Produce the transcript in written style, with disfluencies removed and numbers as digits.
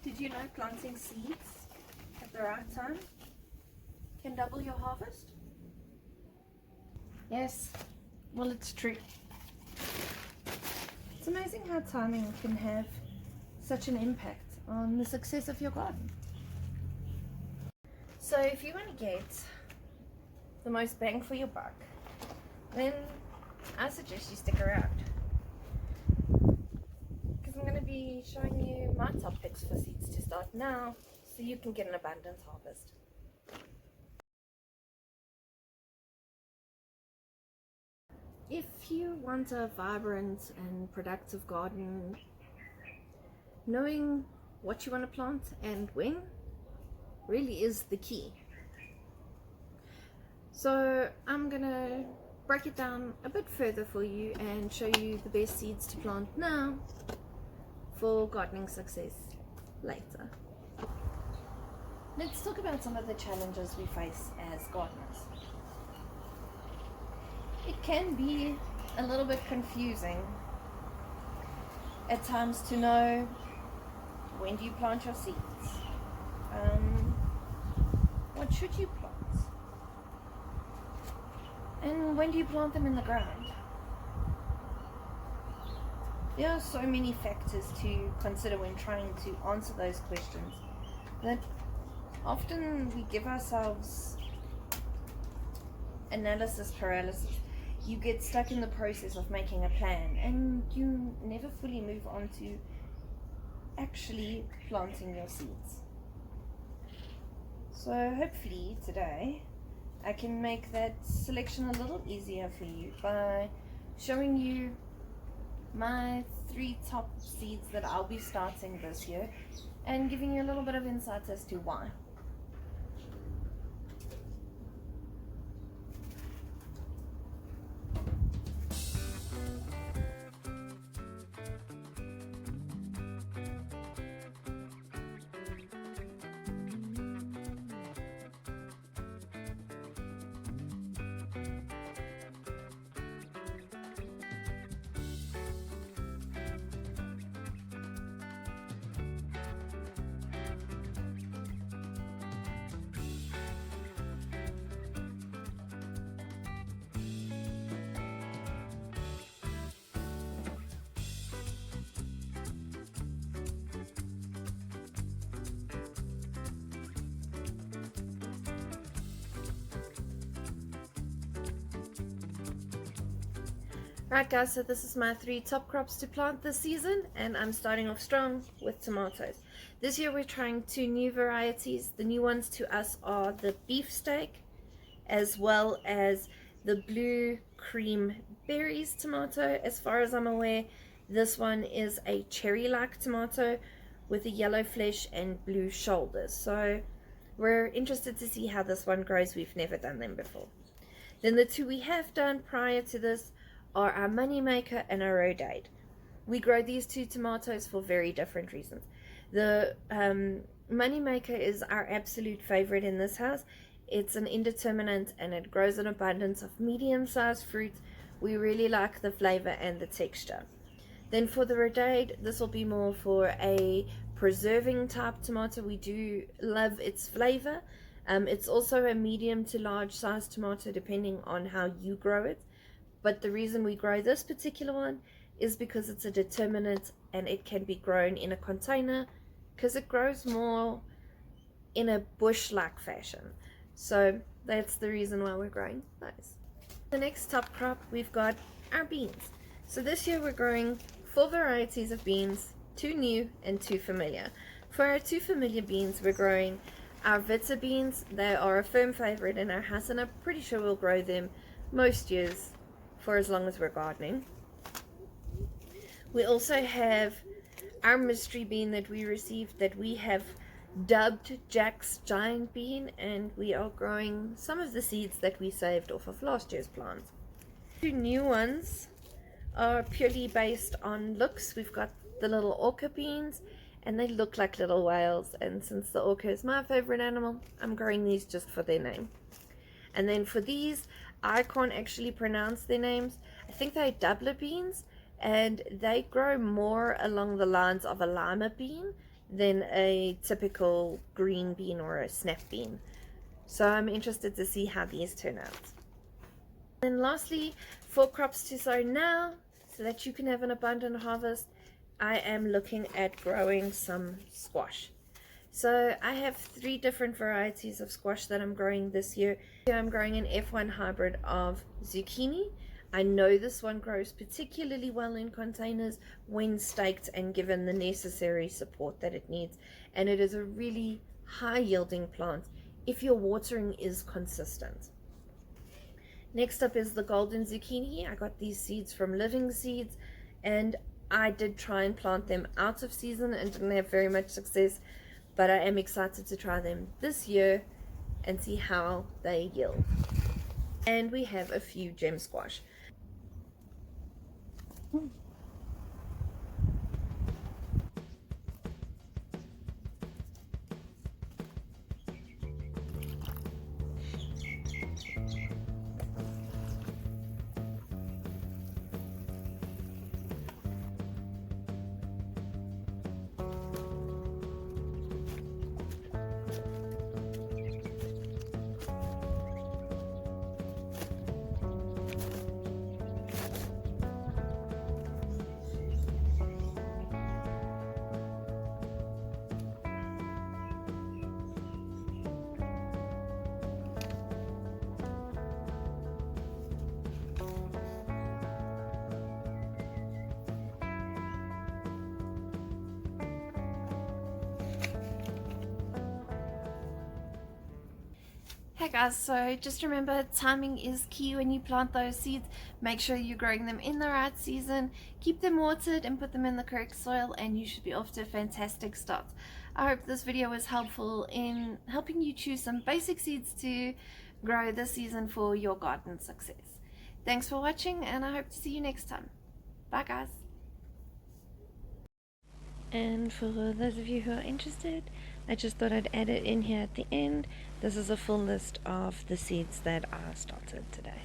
Did you know planting seeds at the right time can double your harvest? Yes, well, it's true. It's amazing how timing can have such an impact on the success of your garden. So if you want to get the most bang for your buck, then I suggest you stick around, because I'm going to be showing you my top picks for seeds to start now, so you can get an abundant harvest. If you want a vibrant and productive garden, knowing what you want to plant and when really is the key. So I'm gonna break it down a bit further for you and show you the best seeds to plant now for gardening success later. Let's talk about some of the challenges we face as gardeners. It can be a little bit confusing at times to know when do you plant your seeds, what should you plant, and when do you plant them in the ground. There are so many factors to consider when trying to answer those questions that often we give ourselves analysis paralysis. You get stuck in the process of making a plan and you never fully move on to actually planting your seeds. So hopefully today I can make that selection a little easier for you by showing you my 3 top seeds that I'll be starting this year and giving you a little bit of insight as to why. Right guys, so this is my 3 top crops to plant this season, and I'm starting off strong with tomatoes. This year we're trying 2 new varieties. The new ones to us are the beefsteak as well as the blue cream berries tomato. As far as I'm aware, this one is a cherry-like tomato with a yellow flesh and blue shoulders. So we're interested to see how this one grows. We've never done them before. Then the 2 we have done prior to this are our Moneymaker and our Roadade. We grow these 2 tomatoes for very different reasons. The Moneymaker is our absolute favorite in this house. It's an indeterminate and it grows an abundance of medium-sized fruit. We really like the flavor and the texture. Then for the Roadade, this will be more for a preserving type tomato. We do love its flavor. It's also a medium to large size tomato depending on how you grow it. But the reason we grow this particular one is because it's a determinate and it can be grown in a container because it grows more in a bush-like fashion. So that's the reason why we're growing those. The next top crop, we've got our beans. So this year we're growing 4 varieties of beans, 2 new and 2 familiar. For our 2 familiar beans, we're growing our Vita beans. They are a firm favorite in our house and I'm pretty sure we'll grow them most years for as long as we're gardening. We also have our mystery bean that we received that we have dubbed Jack's Giant Bean, and we are growing some of the seeds that we saved off of last year's plant. 2 new ones are purely based on looks. We've got the little orca beans and they look like little whales, and since the orca is my favorite animal, I'm growing these just for their name. And then for these, I can't actually pronounce their names. I think they're doubler beans, and they grow more along the lines of a lima bean than a typical green bean or a snap bean. So I'm interested to see how these turn out. And lastly, for crops to sow now so that you can have an abundant harvest, I am looking at growing some squash. So I have 3 different varieties of squash that I'm growing this year. I'm growing an F1 hybrid of zucchini. I know this one grows particularly well in containers when staked and given the necessary support that it needs. And it is a really high yielding plant if your watering is consistent. Next up is the golden zucchini. I got these seeds from Living Seeds, and I did try and plant them out of season and didn't have very much success, but I am excited to try them this year and see how they yield. And we have a few gem squash. Hey guys, so just remember, timing is key when you plant those seeds. Make sure you're growing them in the right season, keep them watered and put them in the correct soil, and you should be off to a fantastic start. I hope this video was helpful in helping you choose some basic seeds to grow this season for your garden success. Thanks for watching, and I hope to see you next time. Bye guys. And for those of you who are interested, I just thought I'd add it in here at the end. This is a full list of the seeds that I started today.